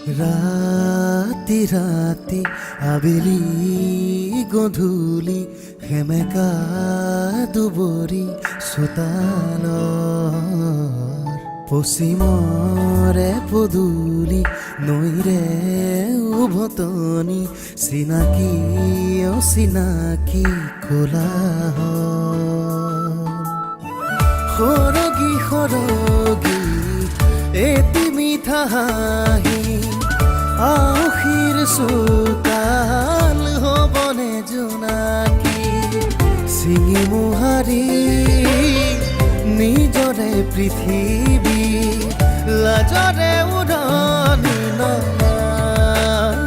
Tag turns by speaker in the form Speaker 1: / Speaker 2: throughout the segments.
Speaker 1: ৰাতি ৰাতি আবেলি গধূলি সেমেকা দুবৰি চোতালৰ পশ্চিমৰে পদূলি নৈৰে উভতনি চিনাকি অচিনাকি কোলাহল সৰগী সৰগী এটি মিঠা হাঁহি আউসীৰ চোতাল হ'বনে জোনাকী ছিঙি মোহাৰি নিজৰে পৃথিৱী লাজৰে উৰণি নমাই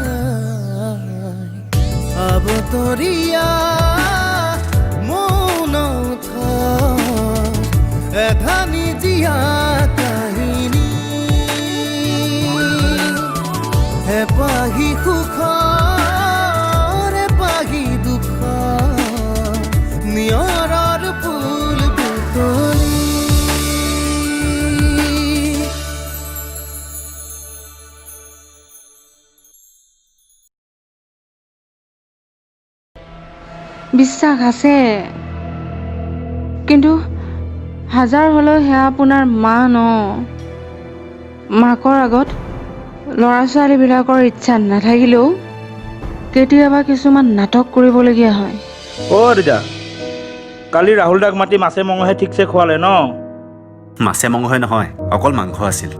Speaker 1: আবতৰীয়া মৌন এধানি জীয়া কাহিনী এপাহি সুখৰ এপাহি দুখ নিয়ৰৰ ফুল বুটলি
Speaker 2: বিশ্বাস আছে কিন্তু হাজাৰ হ'লেও সেয়া আপোনাৰ মা ন মাকৰ আগত ল'ৰা ছোৱালীবিলাকৰ ইচ্ছা নাথাকিলেও কেতিয়াবা কিছুমান নাটক কৰিবলগীয়া হয়।
Speaker 3: অ' দাদা কালি ৰাহুল দাক মাতি মাছে মঙহে ঠিকছে খোৱালে ন?
Speaker 4: মাছে মঙহে নহয়, অকল মাংস আছিল।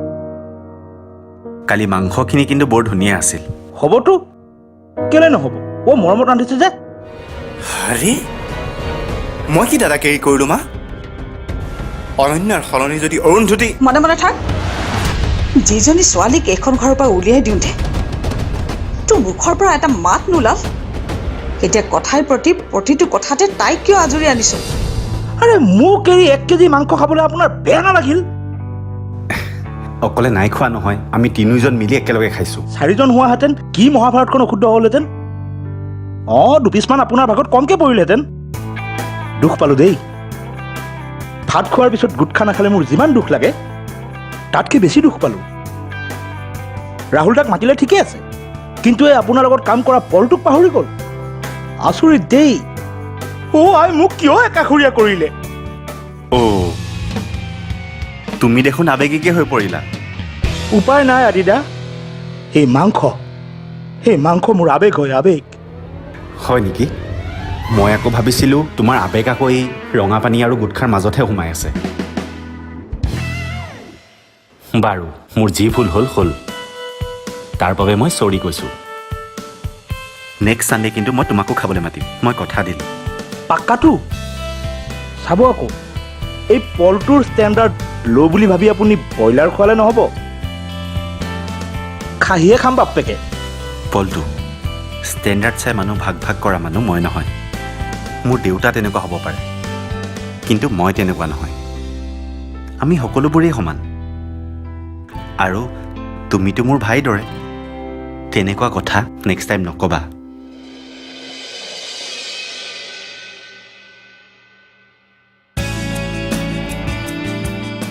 Speaker 4: কালি মাংসখিনি কিন্তু বৰ ধুনীয়া আছিল।
Speaker 3: হ'বতো, কেলে নহ'ব? অ' মৰমত ৰান্ধিছে যে।
Speaker 5: আৰে মই কি দাদা কেৰি কৰিলোঁ মা? অনন্যাৰ সলনি যদি অৰুন্ধতী
Speaker 6: মনে মনে থাক। যিজনী ছোৱালীক এইখন ঘৰৰ পৰা উলিয়াই দিওঁতে তোৰ মুখৰ পৰা এটা মাত নোলাল, এতিয়া কথাৰ প্ৰতি প্ৰতিটো কথাতে তাইক কিয় আজৰি আনিছ?
Speaker 3: আৰে মোক এৰি 1 কেজি মাংস খাবলৈ আপোনাৰ বেয়া নালাগিল?
Speaker 4: অকলে নাই খোৱা নহয়, আমি তিনিওজন মিলি একেলগে খাইছোঁ।
Speaker 3: 4জন হোৱাহেঁতেন কি মহাভাৰতখন অশুদ্ধ হ'লহেঁতেন? অঁ 2 পিচমান আপোনাৰ ভাগত কমকৈ পৰিলহেঁতেন। দুখ পালোঁ দেই। ভাত খোৱাৰ পিছত গোটখা নাখালে মোৰ যিমান দুখ লাগে তাতকৈ বেছি দুখ পালোঁ। ৰাহুল দাক মাতিলে ঠিকেই আছে, কিন্তু এই আপোনাৰ লগত কাম কৰা পলটোক পাহৰি গ'ল। আচৰিত দেই। অ' আই মোক কিয় একাষৰীয়া কৰিলে?
Speaker 4: অ' তুমি দেখোন আৱেগিকে হৈ পৰিলা।
Speaker 3: উপায় নাই আদিদা, সেই মাংস মোৰ আৱেগ হয়, আৱেগ।
Speaker 4: হয় নেকি? মই আকৌ ভাবিছিলোঁ তোমাৰ আৱেগ আকৌ এই ৰঙা পানী আৰু গোটখাৰ মাজতহে সোমাই আছে। বাৰু মোৰ যি ভুল হ'ল তাৰ বাবে মই চৰি কৈছোঁ। নেক্সট ছানডে কিন্তু মই তোমাকো খাবলৈ মাতিম, মই কথা দিলোঁ।
Speaker 3: পাক্কাটো চাব আকৌ, এই পলটোৰ ষ্টেণ্ডাৰ্ড ল' বুলি ভাবি আপুনি ব্ৰইলাৰ খোৱালে নহ'ব, খাহীয়ে খাম বাপ্পেকে।
Speaker 4: পলটো ষ্টেণ্ডাৰ্ড চাই মানুহ ভাগ কৰা মানুহ মই নহয়। মোৰ দেউতা তেনেকুৱা হ'ব পাৰে, কিন্তু মই তেনেকুৱা নহয়। আমি সকলোবোৰেই সমান। আৰু তুমিতো মোৰ ভাইৰ দৰে। তেনেকুৱা কথা নেক্সট টাইম নক'বা।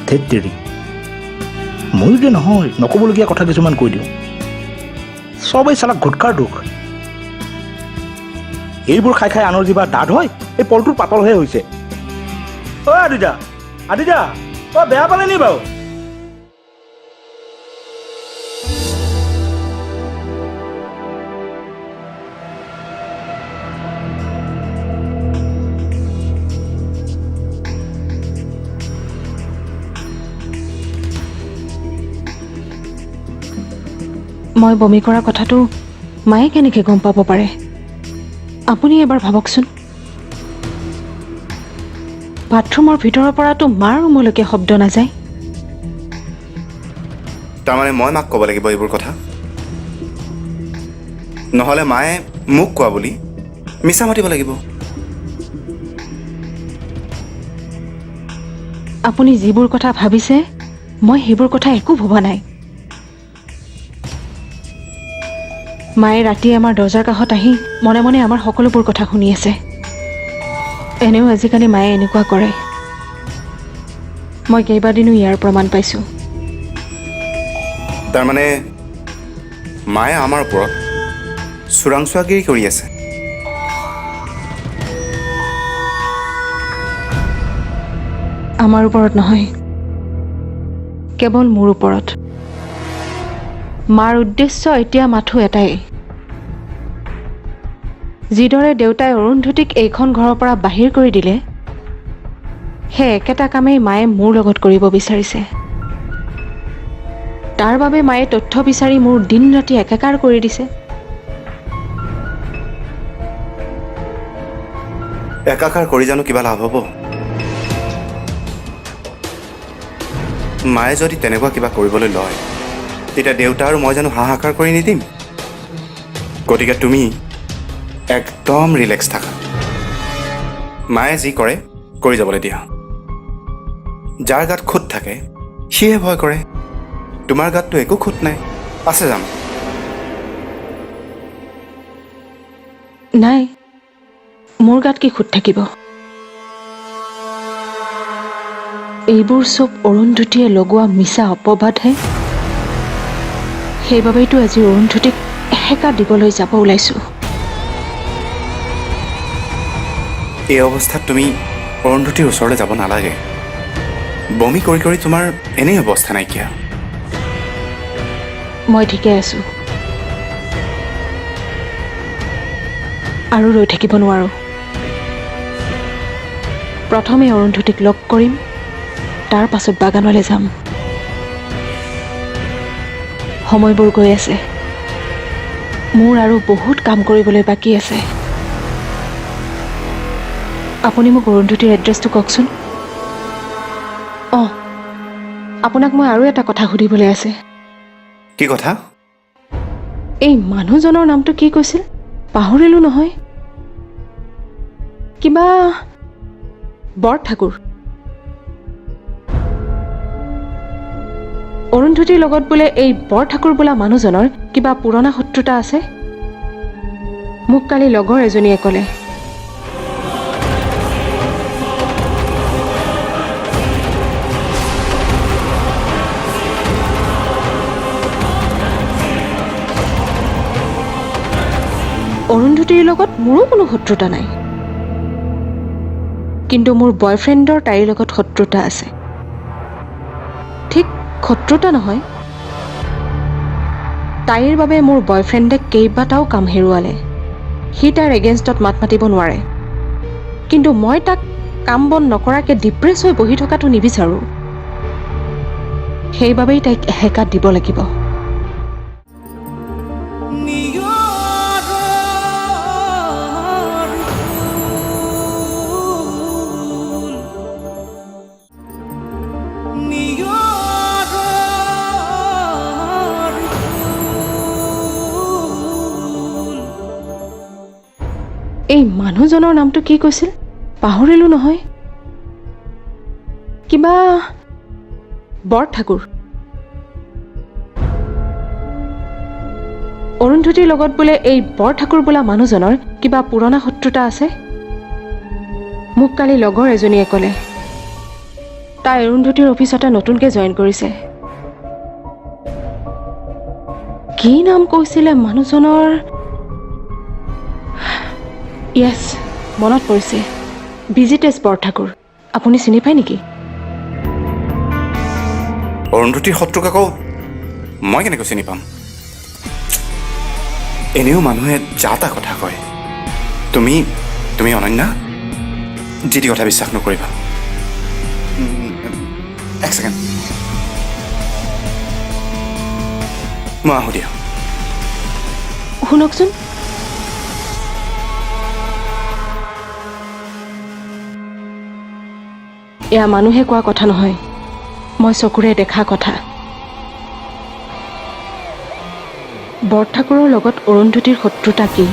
Speaker 3: ধেত তেৰি, ময়ো যে নহয় নক'বলগীয়া কথা কিছুমান কৈ দিওঁ। চবেই চালা গুটখাৰ দুখ। এইবোৰ খাই খাই আনৰ জিভা ডাঠ হয়, এই পলটোৰ পাতলহে হৈছে। অ' আদিদা অ' বেয়া পালে নি বাৰু?
Speaker 2: মই বমি কৰা কথাটো মায়ে কেনেকৈ গম পাব পাৰে? আপুনি এবাৰ ভাবকচোন। বাথৰুমৰ ভিতৰৰ পৰাতো মাৰ ৰুমলৈকে শব্দ নাযায়।
Speaker 5: তাৰমানে মই মাক ক'ব লাগিব এইবোৰ কথা? নহ'লে মায়ে মোক কোৱা বুলি মিছা মাতিব লাগিব?
Speaker 2: আপুনি যিবোৰ কথা ভাবিছে মই সেইবোৰ কথা একো ভবা নাই। মায়ে ৰাতি আমাৰ দৰ্জাৰ কাষত আহি মনে মনে আমাৰ সকলোবোৰ কথা শুনি আছে। এনেও আজিকালি মায়ে এনেকুৱা কৰে। মই কেইবাদিনো ইয়াৰ প্ৰমাণ পাইছোঁ।
Speaker 5: তাৰমানে মায়ে আমাৰ ওপৰত চোৰাংচোৱাগিৰি কৰি আছে।
Speaker 2: আমাৰ ওপৰত নহয়, কেৱল মোৰ ওপৰত। মাৰ উদ্দেশ্য এতিয়া মাথো এটাই, যিদৰে দেউতাই অৰুন্ধতীক এইখন ঘৰৰ পৰা বাহিৰ কৰি দিলে, সেই একেটা কামেই মায়ে মোৰ লগত কৰিব বিচাৰিছে। তাৰ বাবে মায়ে তথ্য বিচাৰি মোৰ দিন ৰাতি একাকাৰ কৰি দিছে।
Speaker 5: একাকাৰ কৰি জানো কিবা লাভ হ'ব? মায়ে যদি তেনেকুৱা কিবা কৰিবলৈ লয়, তেতিয়া দেউতা আৰু মই জানো হাহাকাৰ কৰি নিদিম? গতিকে তুমি একদম ৰিলেক্স থাকা। মায়ে যি কৰে কৰি যাবলৈ দিয়া। যাৰ গাত খুঁত থাকে সিহে ভয় কৰে। তোমাৰ গাততো একো খুঁত নাই, আছে জানো?
Speaker 2: নাই, মোৰ গাত কি খুঁত থাকিব? এইবোৰ চব অৰুন্ধতীয়ে লগোৱা মিছা অপবাদহে। সেইবাবেইতো আজি অৰুন্ধতীক এসেকা দিবলৈ যাব ওলাইছোঁ।
Speaker 5: এই অৱস্থাত তুমি অৰুন্ধতীৰ ওচৰলৈ যাব নালাগে। বমি কৰি কৰি তোমাৰ এনেই অৱস্থা নাইকিয়া।
Speaker 2: মই ঠিকে আছোঁ আৰু ৰৈ থাকিব নোৱাৰোঁ। প্ৰথমে অৰুন্ধতীক লগ কৰিম, তাৰ পাছত বাগানলৈ যাম। সময়বোৰ গৈ আছে, মোৰ আৰু বহুত কাম কৰিবলৈ বাকী আছে। আপুনি মোক অৰুন্ধতীৰ এড্ৰেছটো কওকচোন। অঁ, আপোনাক মই আৰু এটা কথা সুধিবলৈ আছে।
Speaker 5: কি কথা?
Speaker 2: এই মানুহজনৰ নামটো কি কৈছিল? পাহৰিলোঁ নহয়। কিবা বৰঠাকুৰ। অৰুন্ধতীৰ লগত বোলে এই বৰঠাকুৰ বোলা মানুহজনৰ কিবা পুৰণা শত্ৰুতা আছে। মোক কালি লগৰ এজনীয়ে ক'লে। অৰুন্ধতীৰ লগত মোৰো কোনো শত্ৰুতা নাই, কিন্তু মোৰ বয়ফ্ৰেণ্ডৰ তাইৰ লগত শত্ৰুতা আছে। ঠিক শত্ৰুতা নহয়, তাইৰ বাবে মোৰ বয়ফ্ৰেণ্ডে কেইবাটাও কাম হেৰুৱালে। সি তাইৰ এগেইনষ্টত মাত মাতিব নোৱাৰে, কিন্তু মই তাক কাম বন নকৰাকৈ ডিপ্ৰেছ হৈ বহি থকাটো নিবিচাৰোঁ। সেইবাবেই তাইক এসেকা দিব লাগিব। এই মানুহজনৰ নামটো কি কৈছিল? পাহৰিলোঁ নহয়। কিবা বৰঠাকুৰ। অৰুন্ধতীৰ লগত বোলে এই বৰঠাকুৰ বোলা মানুহজনৰ কিবা পুৰণা শত্ৰুতা আছে। মোক কালি লগৰ এজনীয়ে ক'লে। তাই অৰুন্ধতীৰ অফিচতে নতুনকৈ জইন কৰিছে। কি নাম কৈছিলে মানুহজনৰ? য়েছ, মনত পৰিছে, বিজিতেশ বৰঠাকুৰ। আপুনি চিনি পায় নেকি?
Speaker 5: অৰুন্ধতীৰ শত্ৰুক আকৌ মই কেনেকৈ চিনি পাম? এনেও মানুহে যা তা কথা কয়। তুমি অনন্যা, যি টি কথা বিশ্বাস নকৰিবা। এক ছেকেণ্ড, মই আহোঁ দিয়া।
Speaker 2: শুনকচোন, এয়া মানুহে কোৱা কথা নহয়, মই চকুৰে দেখা কথা। বৰঠাকুৰৰ লগত অৰুন্ধতীৰ শত্ৰুতা কি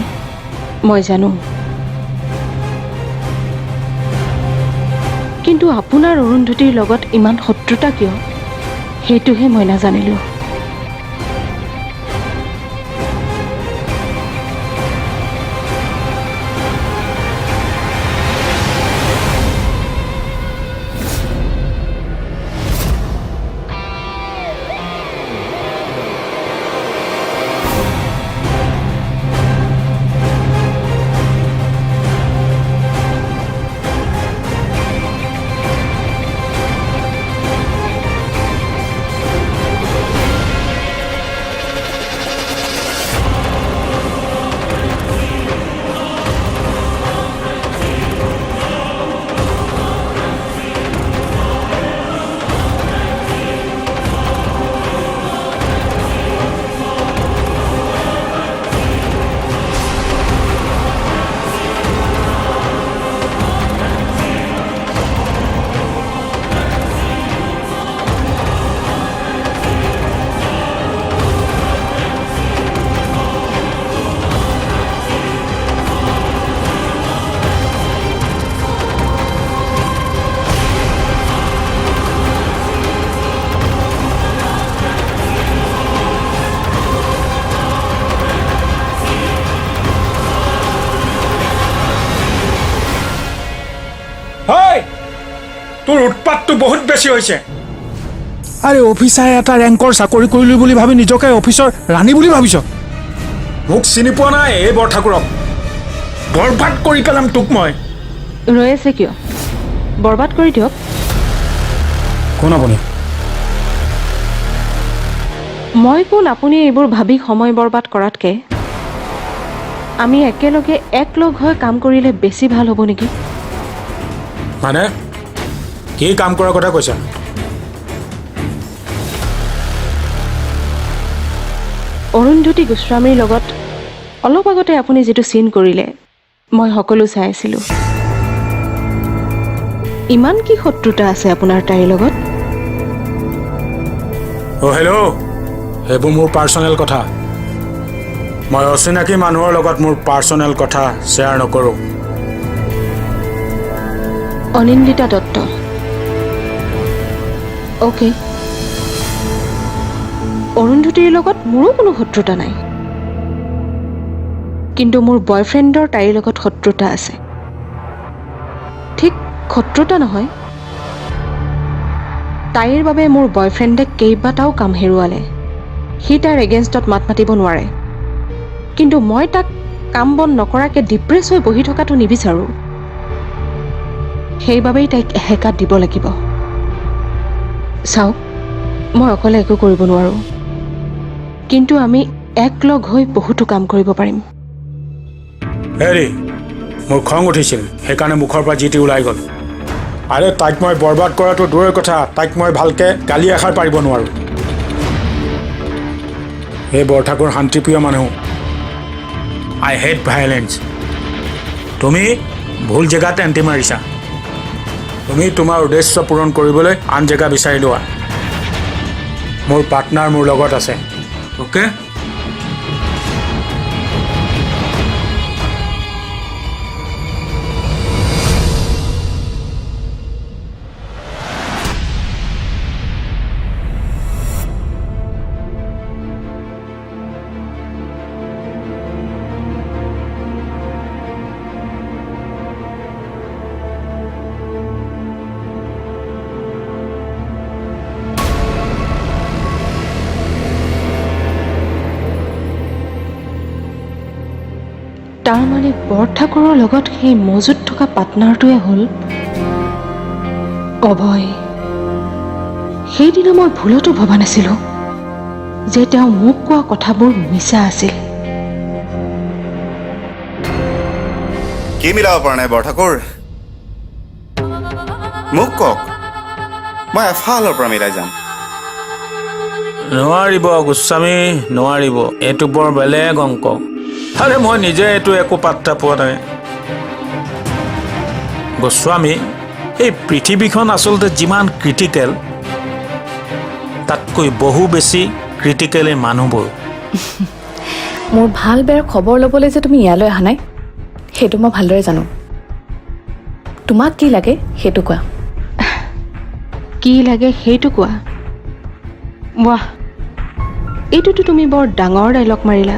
Speaker 2: মই জানো, কিন্তু আপোনাৰ অৰুন্ধতীৰ লগত ইমান শত্ৰুতা কিয় সেইটোহে মই নাজানিলোঁ।
Speaker 7: তোৰ উৎপাতটো বহুত বেছি হৈছে।
Speaker 8: আৰে অফিচাৰ এটা ৰেংকৰ চাকৰি কৰিলোঁ বুলি ভাবি নিজকে অফিচৰ ৰাণী বুলি ভাবিছ?
Speaker 7: মোক চিনি পোৱা নাই এই বৰঠাকুৰক। বৰবাদ কৰি পেলাম তোক মই।
Speaker 2: ৰৈ আছে কিয়? বৰবাদ কৰি দিয়ক।
Speaker 8: কোন আপুনি?
Speaker 2: মই কোন আপুনি এইবোৰ ভাবি সময় বৰবাদ কৰাতকৈ আমি একেলগে একলগ হৈ কাম কৰিলে বেছি ভাল হ'ব নেকি?
Speaker 8: মানে কি কাম কৰাৰ কথা কৈছা?
Speaker 2: অৰুন্ধতী গোস্বামীৰ লগত অলপ আগতে আপুনি যিটো চিন কৰিলে মই সকলো চাই আছিলোঁ। ইমান কি শত্ৰুতা আছে আপোনাৰ তাইৰ লগত?
Speaker 8: হেল্ল', সেইবোৰ মোৰ পাৰ্চনেল কথা। মই অচিনাকি মানুহৰ লগত মোৰ পাৰ্চনেল কথা শ্বেয়াৰ নকৰোঁ।
Speaker 2: অনিন্দিতা দত্ত। অ'কে, অৰুন্ধতীৰ লগত মোৰো কোনো শত্ৰুতা নাই, কিন্তু মোৰ বয়ফ্ৰেণ্ডৰ তাইৰ লগত শত্ৰুতা আছে। ঠিক শত্ৰুতা নহয়, তাইৰ বাবে মোৰ বয়ফ্ৰেণ্ডে কেইবাটাও কাম হেৰুৱালে। সি তাইৰ এগেইনষ্টত মাত মাতিব নোৱাৰে, কিন্তু মই তাক কাম বন নকৰাকৈ ডিপ্ৰেছ হৈ বহি থকাটো নিবিচাৰোঁ। সেইবাবেই তাইক এহেকাত দিব লাগিব। চাওক, মই অকলে একো কৰিব নোৱাৰোঁ, কিন্তু আমি একলগ হৈ বহুতো কাম কৰিব পাৰিম।
Speaker 8: হেৰি, মোৰ খং উঠিছিল, সেইকাৰণে মুখৰ পৰা যি টি ওলাই গ'ল। আৰে তাইক মই বৰবাদ কৰাটো দূৰৰ কথা, তাইক মই ভালকৈ গালি এষাৰ পাৰিব নোৱাৰোঁ। এই বৰঠাকুৰ শান্তিপ্ৰিয় মানুহ। I hate ভাইলেঞ্চ। তুমি ভুল জেগাত এণ্টি মাৰিছা। তুমি তোমাৰ উদ্দেশ্য পূৰণ কৰিবলৈ আন জেগা বিচাৰি লোৱা। মোৰ পাৰ্টনাৰ মোৰ লগত আছে, অ'কে?
Speaker 2: তাৰমানে বৰঠাকুৰৰ লগত সেই মজুত থকা পাৰ্টনাৰটোৱে হ'ল অভয়। সেইদিনা মই ভুলতো ভবা নাছিলোঁ যে তেওঁ মোক কোৱা কথাবোৰ মিছা আছিল।
Speaker 5: কি মিলাব পৰা নাই বৰঠাকুৰ? মোক কওক, মই এফালৰ পৰা মিলাই যাম।
Speaker 8: নোৱাৰিব গোস্বামী, নোৱাৰিব। এইটো বৰ বেলেগ অংক। আৰে মই নিজে এইটো একো পাত্তা পোৱা নাই। গোস্বামী, এই পৃথিৱীখন আচলতে যিমান ক্ৰিটিকেল, তাতকৈ বহু বেছি ক্ৰিটিকেল এই মানুহবোৰ।
Speaker 9: মোৰ ভাল বেয়াৰ খবৰ ল'বলৈ যে তুমি ইয়ালৈ অহা নাই, সেইটো মই ভালদৰে জানো। তোমাক কি লাগে সেইটো কোৱা।
Speaker 2: কি লাগে সেইটো কোৱা? ৱাহ, এইটোতো তুমি বৰ ডাঙৰ ডাইলগ মাৰিলা।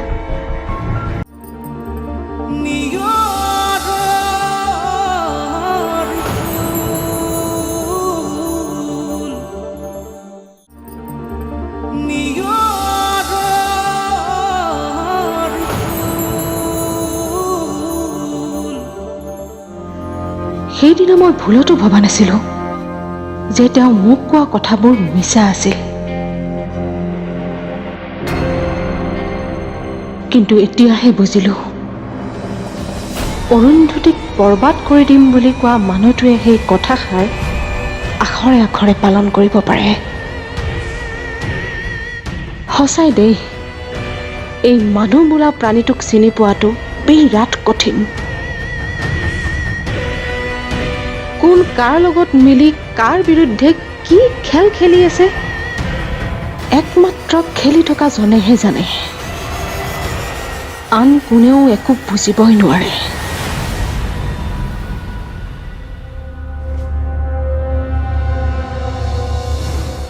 Speaker 2: সেইদিনা মই ভুলতো ভবা নাছিলোঁ যে তেওঁ মোক কোৱা কথাবোৰ মিছা আছিল, কিন্তু এতিয়াহে বুজিলোঁ অৰুন্ধতীক বৰবাদ কৰি দিম বুলি কোৱা মানুহটোৱে সেই কথাষাৰ আখৰে আখৰে পালন কৰিব পাৰে। সঁচাই দেই, এই মানুহ বোলা প্ৰাণীটোক চিনি পোৱাটো বিৰাট কঠিন। কোন কাৰ লগত মিলি কাৰ বিৰুদ্ধে কি খেল খেলি আছে একমাত্ৰ খেলি থকা জনেহে জানে। আন কোনেও একো বুজিবই নোৱাৰে।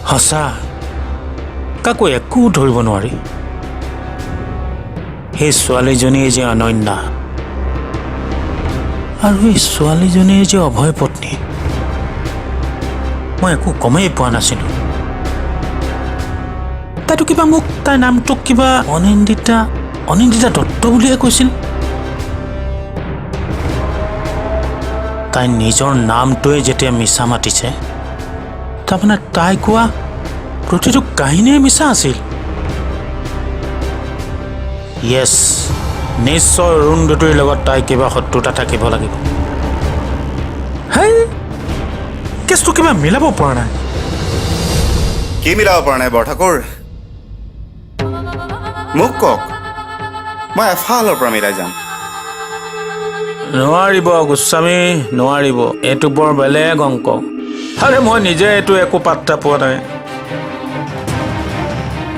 Speaker 8: সঁচা, কাকো একো ধৰিব নোৱাৰি। সেই ছোৱালীজনীয়ে যে অনন্যা, আৰু এই ছোৱালীজনীয়ে যে অভয় পত্নী, মই একো গমেই পোৱা নাছিলোঁ। তাইতো কিবা মোক তাইৰ নামটোক কিবা অনিন্দিতা দত্ত বুলিহে কৈছিল। তাই নিজৰ নামটোৱে যেতিয়া মিছা মাতিছে, তাৰমানে তাই কোৱা প্ৰতিটো কাহিনীয়ে মিছা আছিল। য়েছ, নিশ্চয় অৰুন্ধতীৰ লগত তাই কিবা শত্ৰুতা থাকিব লাগিব। হেই, কেছটো কিবা মিলাব পৰা নাই।
Speaker 5: কি মিলাব পৰা নাই বৰঠাকুৰ? মোক কওক, মই এফালৰ পৰা মিলাই যাম।
Speaker 8: নোৱাৰিব গোস্বামী, নোৱাৰিব। এইটো বৰ বেলেগ অংক। আৰে মই নিজে এইটো একো পাত্তা পোৱা নাই।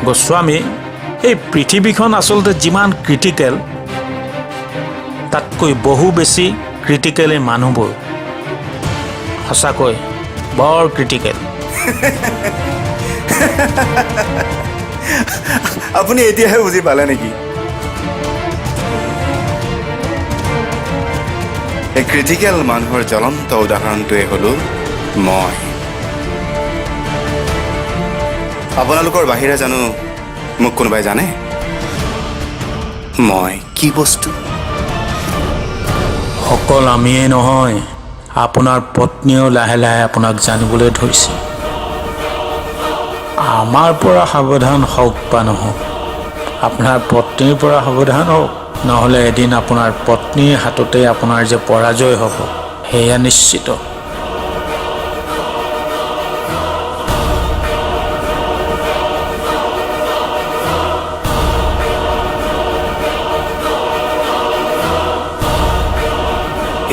Speaker 8: গোস্বামী, এই পৃথিৱীখন আচলতে যিমান ক্ৰিটিকেল, তাতকৈ বহু বেছি ক্ৰিটিকেল এই মানুহবোৰ। সঁচাকৈ বৰ ক্ৰিটিকেল।
Speaker 5: আপুনি এতিয়াহে বুজি পালে নেকি? এই ক্ৰিটিকেল মানুহৰ জ্বলন্ত উদাহৰণটোৱে হ'লো মই। আপোনালোকৰ বাহিৰে জানো মোক কোনোবাই জানে মই কি বস্তু?
Speaker 8: অকল আমিয়েই নহয়, আপোনাৰ পত্নীয়েও লাহে লাহে আপোনাক জানিবলৈ ধৰিছে। আমাৰ পৰা সাৱধান হওক বা নহওক, আপোনাৰ পত্নীৰ পৰা সাৱধান হওক, নহ'লে এদিন আপোনাৰ পত্নীৰ হাততে আপোনাৰ যে পৰাজয় হ'ব, সেয়া নিশ্চিত।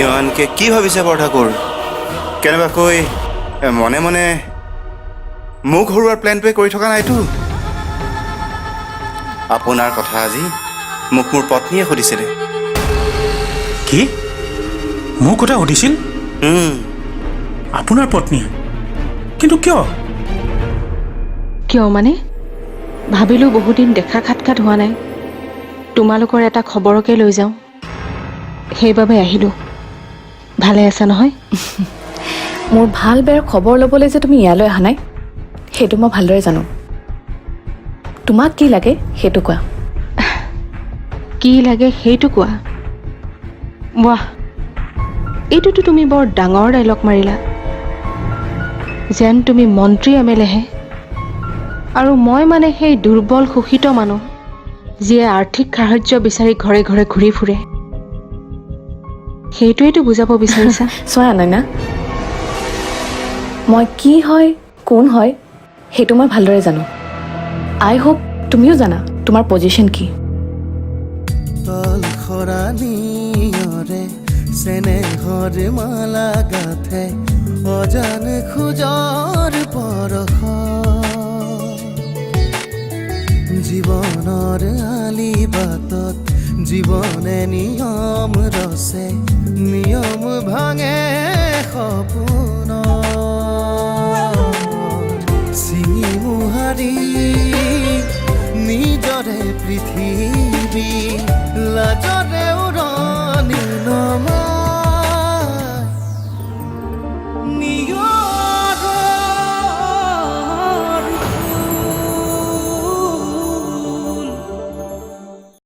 Speaker 5: ইমানকে কি ভাবিছে বৰঠাকুৰ? কেনেবাকৈ মনে মনে মোক হৰুৱাৰ প্লেনটোৱে কৰি থকা নাইতো। আপোনাৰ কথা আজি মোক মোৰ পত্নীয়ে সুধিছিলে।
Speaker 8: কি? মোৰ কথা সুধিছিল? আপোনাৰ পত্নীয়ে? কিন্তু কিয়?
Speaker 2: কিয় মানে ভাবিলোঁ বহুদিন দেখা সাক্ষাৎ হোৱা নাই, তোমালোকৰ এটা খবৰকে লৈ যাওঁ, সেইবাবে আহিলোঁ। ভালে আছা নহয়?
Speaker 9: মোৰ ভাল বেয়াৰ খবৰ ল'বলৈ যে তুমি ইয়ালৈ অহা নাই, সেইটো মই ভালদৰে জানো। তোমাক কি লাগে সেইটো কোৱা।
Speaker 2: কি লাগে সেইটো কোৱা? ৱাহ, এইটোতো তুমি বৰ ডাঙৰ ডাইলগ মাৰিলা। যেন তুমি মন্ত্ৰী এমেলেহে, আৰু মই মানে সেই দুৰ্বল শোষিত মানুহ যিয়ে আৰ্থিক সাহায্য বিচাৰি ঘৰে ঘৰে ঘূৰি ফুৰে। সেইটোৱেইতো বুজাব বিচাৰিছা।
Speaker 9: চোৱা অনন্যা, মই কি হয় কোন হয় সেইটো মই ভালদৰে জানো। আই হোপ তুমিও জানা তোমাৰ পজিশ্যন কি।
Speaker 1: তল খৰানিয়ৰে চেনেহৰ মালা গাথে অজান খোজৰ পৰশ, জীৱনৰ আলি বাটত জীৱনে নিয়ম ৰচে, নিয়ম ভাঙে সপোন চিঙি মোহাৰি নিজৰে পৃথিৱী